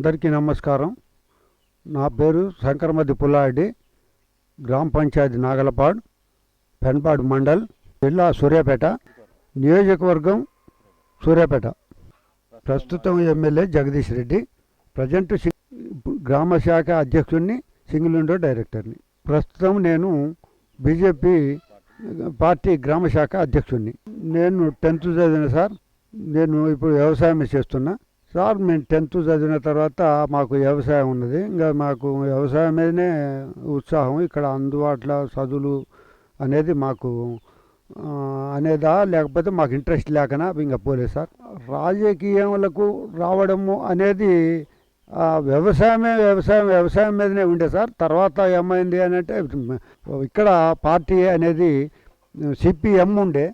అందరికీ నమస్కారం. నా పేరు శంకరమద్ది పుల్లారెడ్డి, గ్రామ పంచాయతీ నాగలపాడు, పెన్పాడు మండల్, జిల్లా సూర్యాపేట, నియోజకవర్గం సూర్యాపేట. ప్రస్తుతం ఎమ్మెల్యే జగదీష్ రెడ్డి, ప్రజెంట్ గ్రామ శాఖ అధ్యక్షుడిని, సింగిల్ విండో డైరెక్టర్ని. ప్రస్తుతం నేను బీజేపీ పార్టీ గ్రామ శాఖ అధ్యక్షుడిని. నేను 10th చదివిన సార్. నేను ఇప్పుడు వ్యవసాయం చేస్తున్నా సార్. మేము 10th చదివిన తర్వాత మాకు వ్యవసాయం ఉన్నది. ఇంకా మాకు వ్యవసాయం మీదనే ఉత్సాహం. ఇక్కడ అందుబాటులో చదువులు అనేది మాకు అనేదా, లేకపోతే మాకు ఇంట్రెస్ట్ లేకనా ఇంకా పోలేదు సార్. రాజకీయాలకు రావడము అనేది వ్యవసాయం మీదనే ఉండే సార్. తర్వాత ఏమైంది అని అంటే, ఇక్కడ పార్టీ అనేది సిపిఎం ఉండే.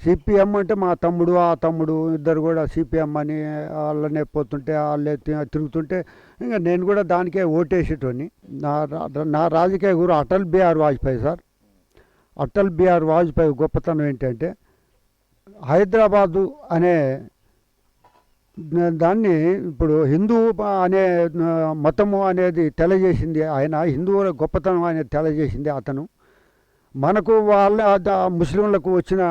సిపిఎం అంటే మా తమ్ముడు, ఆ తమ్ముడు ఇద్దరు కూడా సిపిఎం అని వాళ్ళనే పోతుంటే, వాళ్ళే తిరుగుతుంటే ఇంకా నేను కూడా దానికే ఓటేసేటోని. నా రాజకీయ గురు అటల్ బిహారీ వాజ్పేయి సార్. అటల్ బిహారీ వాజ్పేయి గొప్పతనం ఏంటంటే, హైదరాబాదు అనే దాన్ని ఇప్పుడు హిందూ అనే మతము అనేది తెలియజేసింది ఆయన. హిందువుల గొప్పతనం అనేది తెలియజేసింది అతను. మనకు వాళ్ళ ముస్లింలకు వచ్చిన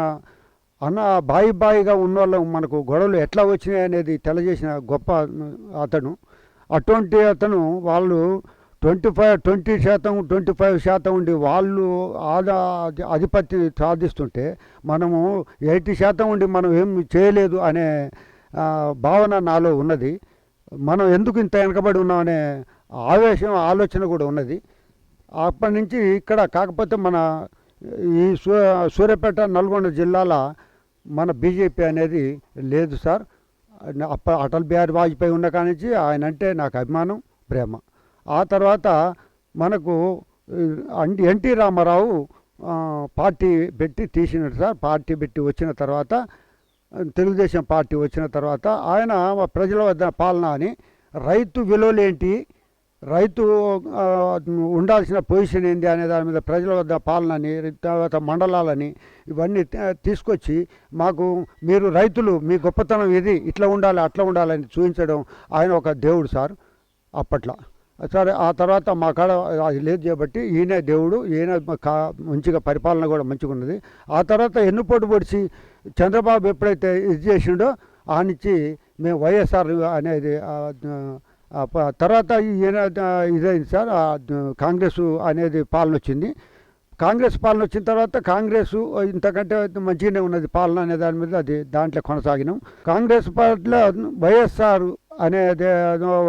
బాయిగా ఉన్న వాళ్ళు మనకు గొడవలు ఎట్లా వచ్చినాయి అనేది తెలియజేసిన గొప్ప అతను. అటువంటి అతను వాళ్ళు 25% ఉండి వాళ్ళు ఆధిపత్యం సాధిస్తుంటే, మనము 80% ఉండి మనం ఏం చేయలేదు అనే భావన నాలో ఉన్నది. మనం ఎందుకు ఇంత వెనకబడి ఉన్నామనే ఆలోచన కూడా ఉన్నది. అప్పటి నుంచి ఇక్కడ కాకపోతే మన ఈ సూర్యాపేట, నల్గొండ జిల్లాల మన బీజేపీ అనేది లేదు సార్. అటల్ బిహారీ వాజ్పేయి ఉన్న కాడి నుంచి ఆయన అంటే నాకు అభిమానం, ప్రేమ. ఆ తర్వాత మనకు ఎన్టీ రామారావు పార్టీ పెట్టి తీసినాడు సార్. పార్టీ పెట్టి వచ్చిన తర్వాత, తెలుగుదేశం పార్టీ వచ్చిన తర్వాత ఆయన ప్రజల వద్ద పాలన అని, రైతు విలువలేంటి, రైతు ఉండాల్సిన పొజిషన్ ఏంటి అనే దాని మీద ప్రజల వద్ద పాలనని, తర్వాత మండలాలని ఇవన్నీ తీసుకొచ్చి మాకు మీరు రైతులు మీ గొప్పతనం ఇది, ఇట్లా ఉండాలి అట్లా ఉండాలని చూపించడం ఆయన ఒక దేవుడు సార్ అప్పట్లో. సరే, ఆ తర్వాత మా కాడ అది లేదు చేయబట్టి ఈయన దేవుడు, ఈయన మంచిగా పరిపాలన కూడా మంచిగా ఉన్నది. ఆ తర్వాత ఎన్నుపోటు పొడిచి చంద్రబాబు ఎప్పుడైతే ఇది చేసిండో ఆ నుంచి మేము వైఎస్ఆర్ అనేది తర్వాత ఈయన ఇదైంది సార్. కాంగ్రెస్ అనేది పాలన వచ్చింది. కాంగ్రెస్ పాలన వచ్చిన తర్వాత కాంగ్రెస్ ఇంతకంటే మంచిగానే ఉన్నది పాలన అనే దాని మీద దాంట్లో కొనసాగినాం. కాంగ్రెస్ పార్టీలో వైఎస్ఆర్ అనేది,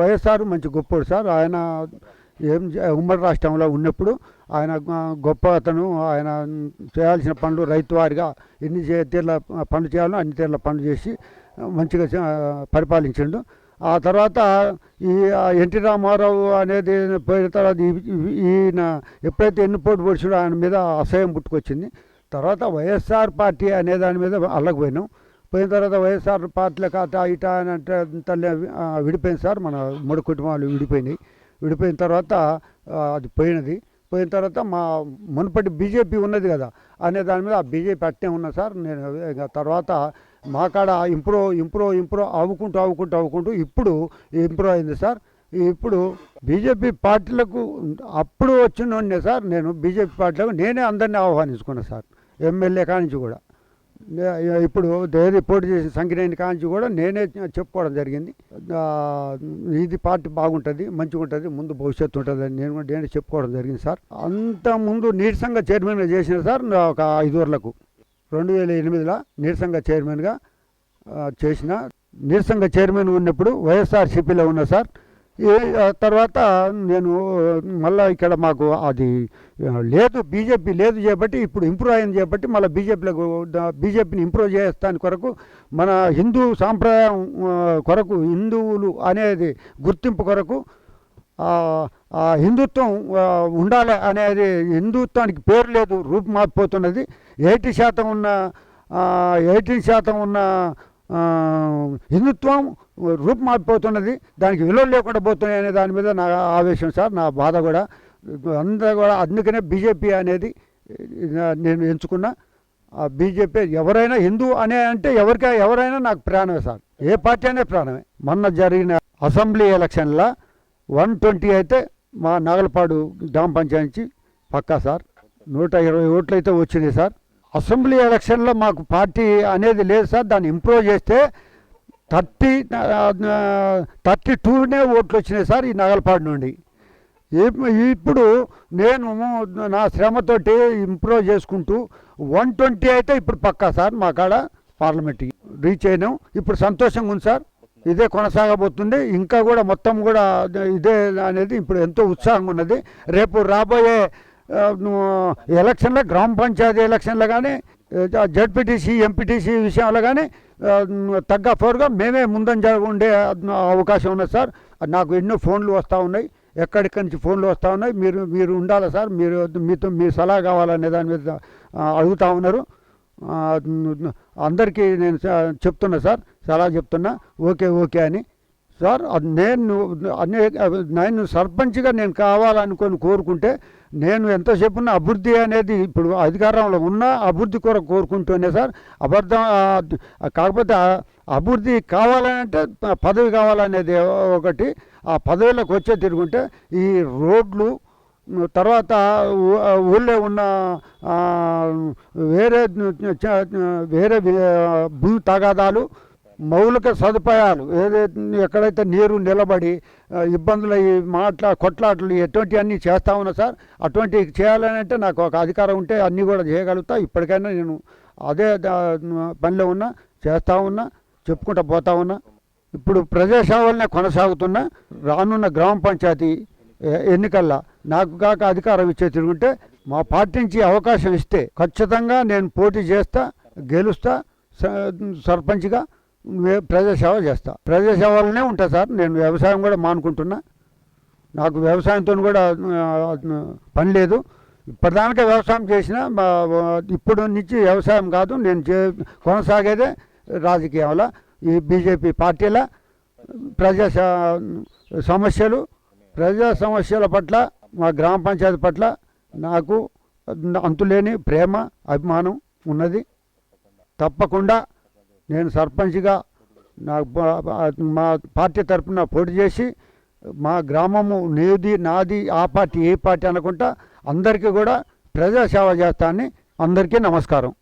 వైఎస్ఆర్ మంచి గొప్పోడు సార్. ఆయన ఉమ్మడి రాష్ట్రంలో ఉన్నప్పుడు ఆయన గొప్ప అతను. ఆయన చేయాల్సిన పనులు రైతు వారిగా ఎన్ని తీర్ల పనులు చేయాలో అన్ని తీర్ల పనులు చేసి మంచిగా పరిపాలించిండు. ఆ తర్వాత ఈ ఎన్టీ రామారావు అనేది పోయిన తర్వాత ఈయన ఎప్పుడైతే ఎన్నుపోటు పొడిచాడో ఆయన మీద అసహ్యం పుట్టుకొచ్చింది. తర్వాత వైఎస్ఆర్ పార్టీ అనే దాని మీద అల్లకపోయినాం. పోయిన తర్వాత వైఎస్ఆర్ పార్టీలో కాత ఇట అని అంటే విడిపోయింది సార్. మన 3 కుటుంబాలు విడిపోయిన తర్వాత అది పోయిన తర్వాత మా మునుపటి బీజేపీ ఉన్నది కదా అనే దాని మీద ఆ బీజేపీ అట్టే ఉన్నా సార్. నేను తర్వాత మా కాడ ఇంప్రూవ్ అవ్వుకుంటూ ఇప్పుడు ఇంప్రూవ్ అయింది సార్. ఇప్పుడు బీజేపీ పార్టీలకు అప్పుడు వచ్చిన సార్. నేను బీజేపీ పార్టీలకు నేనే అందరినీ ఆహ్వానించుకున్నా సార్. ఎమ్మెల్యే కానించి కూడా, ఇప్పుడు దేని పోటీ చేసిన సంఖ్యని కాంచి కూడా నేనే చెప్పుకోవడం జరిగింది. ఇది పార్టీ బాగుంటుంది, మంచిగా ఉంటుంది, ముందు భవిష్యత్తు ఉంటుంది అని నేనే చెప్పుకోవడం జరిగింది సార్. అంత ముందు నీరసంగా చైర్మన్గా చేసిన సార్. ఒక 5 ఊర్లకు 2008లో నీరసంగా చైర్మన్గా చేసిన. నీరసంగా చైర్మన్ ఉన్నప్పుడు వైఎస్ఆర్సీపీలో ఉన్నా సార్. తర్వాత నేను మళ్ళీ ఇక్కడ మాకు అది లేదు, బీజేపీ లేదు చేయబట్టి ఇప్పుడు ఇంప్రూవ్ అయింది చేయబట్టి మళ్ళీ బీజేపీని ఇంప్రూవ్ చేస్తాని కొరకు, మన హిందూ సాంప్రదాయం కొరకు, హిందువులు అనేది గుర్తింపు కొరకు హిందుత్వం ఉండాలి అనేది, హిందుత్వానికి పేరు లేదు, రూపుమాపిపోతున్నది. 18% ఉన్న హిందుత్వం రూపుమాపిపోతున్నది, దానికి విలువ లేకుండా పోతున్నాయి అనే దాని మీద నా ఆవేశం సార్, నా బాధ కూడా. అందరూ కూడా అందుకనే బీజేపీ అనేది నేను ఎంచుకున్నా. బీజేపీ ఎవరైనా హిందూ అనే అంటే ఎవరైనా నాకు ప్రాణమే సార్. ఏ పార్టీ అనే ప్రాణమే. మొన్న జరిగిన అసెంబ్లీ ఎలక్షన్లో 120 అయితే మా నాగలపాడు గ్రామ పంచాయతీ పక్కా సార్. 120 ఓట్లు అయితే వచ్చినాయి సార్. అసెంబ్లీ ఎలక్షన్లో మాకు పార్టీ అనేది లేదు సార్. దాన్ని ఇంప్రూవ్ చేస్తే 32నే ఓట్లు వచ్చినాయి సార్ ఈ నాగలపాడు నుండి. ఇప్పుడు నేను నా శ్రమతోటి ఇంప్రూవ్ చేసుకుంటూ 120 అయితే ఇప్పుడు పక్కా సార్ మా కాడ పార్లమెంట్కి రీచ్ అయినాం. ఇప్పుడు సంతోషంగా ఉంది సార్. ఇదే కొనసాగబోతుంది. ఇంకా కూడా మొత్తం కూడా ఇదే అనేది ఇప్పుడు ఎంతో ఉత్సాహంగా ఉన్నది. రేపు రాబోయే ఎలక్షన్లో గ్రామ పంచాయతీ ఎలక్షన్లో కానీ జడ్పీటీసీ ఎంపీటీసీ విషయంలో కానీ తగ్గ ఫోర్గా మేమే ముందంజ ఉండే అవకాశం ఉన్నది సార్. నాకు ఎన్నో ఫోన్లు వస్తూ ఉన్నాయి, ఎక్కడిక్కడి నుంచి ఫోన్లు వస్తూ ఉన్నాయి. మీరు ఉండాలి సార్, మీతో మీ సలహా కావాలనే దాని మీద అడుగుతూ ఉన్నారు. అందరికీ నేను చెప్తున్నా సార్, సలహా చెప్తున్నా. ఓకే అని సార్. నేను సర్పంచ్గా నేను కావాలనుకొని కోరుకుంటే నేను ఎంతసేపు ఉన్న అభివృద్ధి అనేది ఇప్పుడు అధికారంలో ఉన్న అభివృద్ధి కొరకు కోరుకుంటూనే సార్. కాకపోతే అభివృద్ధి కావాలంటే పదవి కావాలనేది ఒకటి. ఆ పదవిలోకి వచ్చే తిరుగుంటే ఈ రోడ్లు, తర్వాత ఊళ్ళో ఉన్న వేరే భూ తగాదాలు, మౌలిక సదుపాయాలు ఎక్కడైతే నీరు నిలబడి ఇబ్బందులు కొట్లాటలు ఎటువంటివన్నీ చేస్తూ ఉన్నా సార్. అటువంటివి చేయాలని అంటే నాకు ఒక అధికారం ఉంటే అన్నీ కూడా చేయగలుగుతా. ఇప్పటికైనా నేను అదే పనిలో ఉన్నా, చేస్తూ ఉన్నా, చెప్పుకుంటూ పోతా ఉన్నా. ఇప్పుడు ప్రజాసేవలనే కొనసాగుతున్నా. రానున్న గ్రామ పంచాయతీ ఎన్నికల్లో నాకు కాక అధికారం ఇచ్చే తిరుగుంటే మా పార్టీ నుంచి అవకాశం ఇస్తే ఖచ్చితంగా నేను పోటీ చేస్తా, గెలుస్తా. సర్పంచ్గా ప్రజాసేవ చేస్తా. ప్రజాసేవలనే ఉంటా సార్. నేను వ్యవసాయం కూడా మానుకుంటున్నా. నాకు వ్యవసాయంతో కూడా పని లేదు. ప్రధానంగా వ్యవసాయం చేసిన ఇప్పుడు నుంచి వ్యవసాయం కాదు, నేను కొనసాగేదే రాజకీయంలో. ఈ బీజేపీ పార్టీల ప్రజా సమస్యల పట్ల, మా గ్రామ పంచాయతీ పట్ల నాకు అంతులేని ప్రేమ, అభిమానం ఉన్నది. తప్పకుండా నేను సర్పంచ్గా మా పార్టీ తరఫున పోటీ చేసి మా గ్రామము నాది ఆ పార్టీ ఈ పార్టీ అనుకుంటా అందరికీ కూడా ప్రజాసేవ చేస్తానని అందరికీ నమస్కారం.